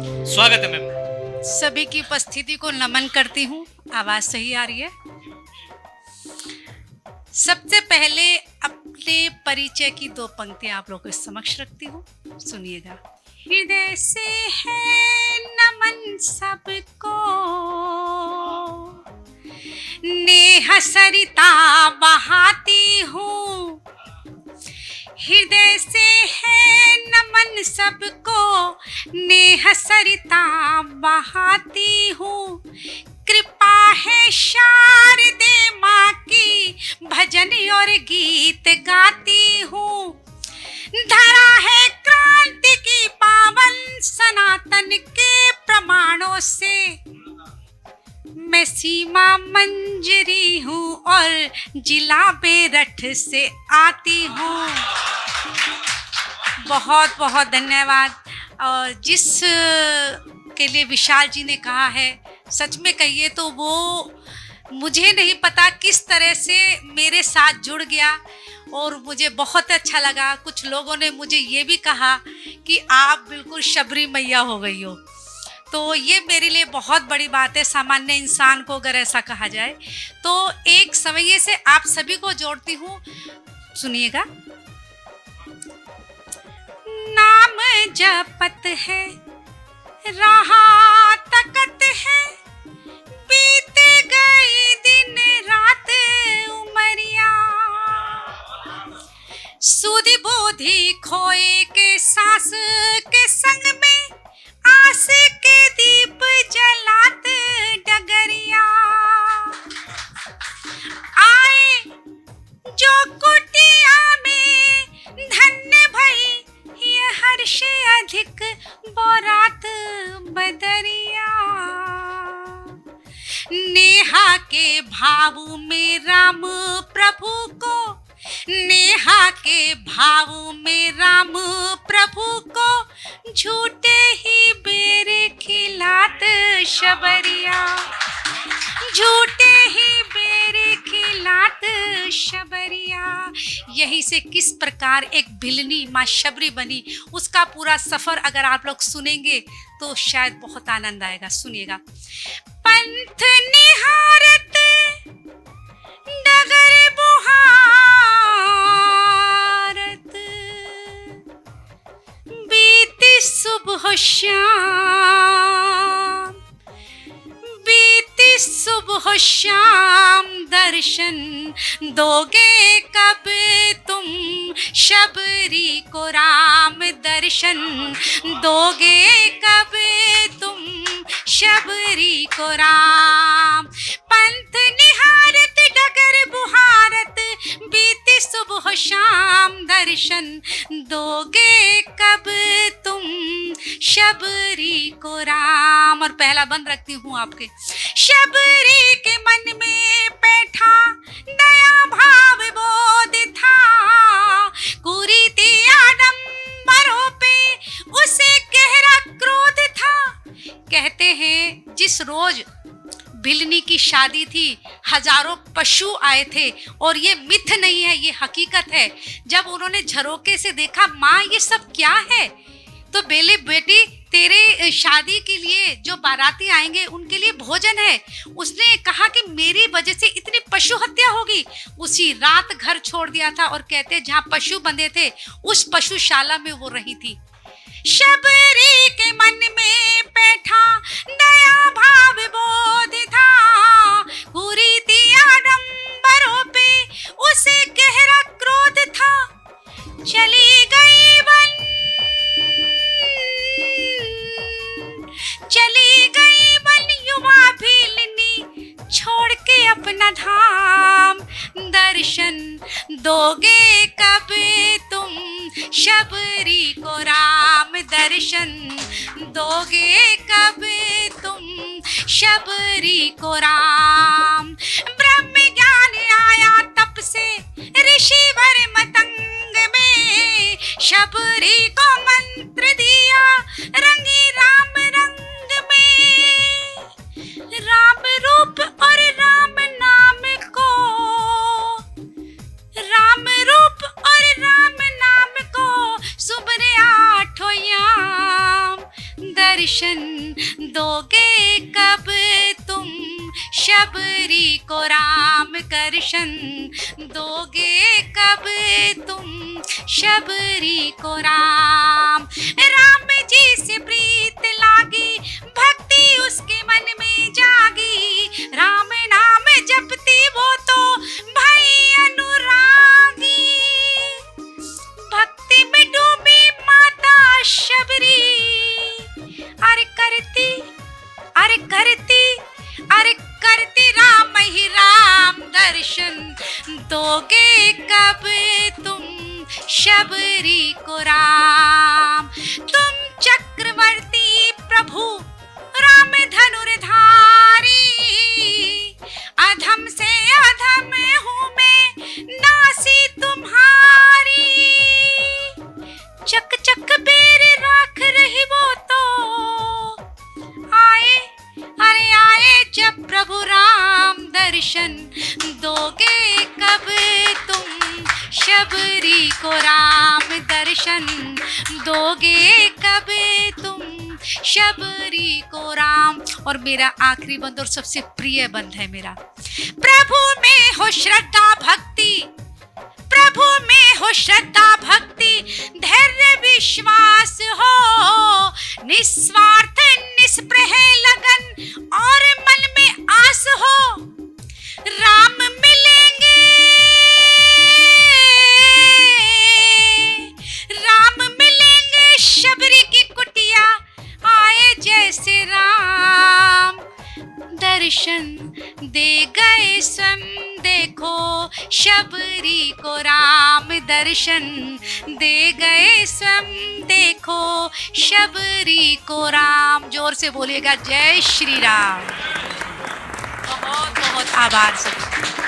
स्वागत है मैम। सभी की उपस्थिति को नमन करती हूँ। आवाज सही आ रही है? सबसे पहले अपने परिचय की 2 पंक्तियां आप लोगों के समक्ष रखती हूँ, सुनिएगा। हृदय से है नमन सबको, नेह सरिता बहाती हूँ। हृदय से है नमन सबको, नेह सरिता बहाती हूँ। कृपा है शारदे माँ की, भजन और गीत गाती हूँ। धरा है क्रांति की पावन, सनातन के प्रमाणों से मैं सीमा मंजरी हूँ और जिला बेरठ से आती हूँ। बहुत बहुत धन्यवाद। और जिस के लिए विशाल जी ने कहा है, सच में कहिए तो वो मुझे नहीं पता किस तरह से मेरे साथ जुड़ गया और मुझे बहुत अच्छा लगा। कुछ लोगों ने मुझे ये भी कहा कि आप बिल्कुल शबरी मैया हो गई हो, तो ये मेरे लिए बहुत बड़ी बात है। सामान्य इंसान को अगर ऐसा कहा जाए तो एक समय से आप सभी को जोड़ती हूँ, सुनिएगा। नाम जपत है, रहा तकत है, बीत गई दिन रात उमरिया। सुधि बोधि खोए के सांस के संग में, आस के दीप जलात डगरिया। आए जो कुटिया में, धन्य भई ये हर्ष अधिक बोरात बदरिया। नेहा के भाव में राम प्रभु को, नेहा के भाव में राम प्रभु को, झूठे ही बेरे खिलात शबरिया। झूठे ही बेरे खिलात शबरिया। यही से किस प्रकार एक भिलनी माँ शबरी बनी, उसका पूरा सफर अगर आप लोग सुनेंगे तो शायद बहुत आनंद आएगा। सुनिएगा। पंथ निहारत डगर बुहारत, बीती सुबह शाम, बीती सुबह शाम, दर्शन दोगे कब तुम शबरी को राम। दर्शन दोगे कब तुम शबरी को राम। पंथ निहारत डगर बुहारत, बीती सुबह शाम, दर्शन दोगे कब तुम शबरी को राम। और पहला बंद रखती हूँ आपके। शबरी के मन में बैठा दया भाव बोध था, कुरीति आडंबरों पे उसे गहरा क्रोध था। कहते हैं जिस रोज भिलनी की शादी थी, हजारों पशु आए थे, और ये मिथ नहीं है, ये हकीकत है। जब उन्होंने झरोके से देखा, माँ ये सब क्या है, तो बेले बेटी तेरे शादी के लिए जो बाराती आएंगे उनके लिए भोजन है। उसने कहा कि मेरी वजह से इतनी पशु हत्या होगी। उसी रात घर छोड़ दिया था और कहते जहाँ पशु बंधे थे उस पशुशाला में वो रही थी। शबरी के मन में बैठा दया भाव बोध था, कुरीति आडंबरों पे उसे गहरा क्रोध था। चली गई वन, चली गई वन युवा भिलनी, छोड़ के अपना धाम। दर्शन दोगे कब तुम शबरी को राम। दर्शन दोगे कब तुम शबरी को राम। ब्रह्म ज्ञान आया तप से ऋषिवर मतंग में, शबरी को मंत्र दिया रंगी राम रंग में। राम रूप और राम नाम को, राम रूप और राम नाम को सुबह आठों याम। दर्शन दोगे कब तुम शबरी को राम दर्शन दोगे कब तुम शबरी को राम। राम जी से प्रीत लागी भक्ति उसके मन में जागी, राम नाम जपती वो तो भई अनुरागी। भक्ति में डूबी माता शबरी, अरे करती अरे करती अरे करती राम ही राम दर्शन दोगे कब तुम शबरी को राम। तुम चक्रवर्ती प्रभु राम धनुर्धारी, अधम से अधम हूँ मैं नासी तुम्हारी। चक चक बेर राख रही वो तो आए, अरे आए जब प्रभु राम दर्शन दोगे कब तुम शबरी को राम दर्शन दोगे कब तुम शबरी को राम। और मेरा आखिरी बंद और सबसे प्रिय बंद है मेरा, प्रभु में हो श्रद्धा भक्ति, प्रभु में हो श्रद्धा भक्ति, धैर्य विश्वास हो, निस्वार्थ निस्पृह लगन और मन में आस हो। राम मिलेंगे, राम मिलेंगे शबरी की कुटिया, आए जैसे राम दर्शन दे गए स्वयं देखो शबरी को राम दर्शन दे गए स्वयं देखो शबरी को राम। जोर से बोलिएगा जय श्री राम। बहुत बहुत आभार सभी।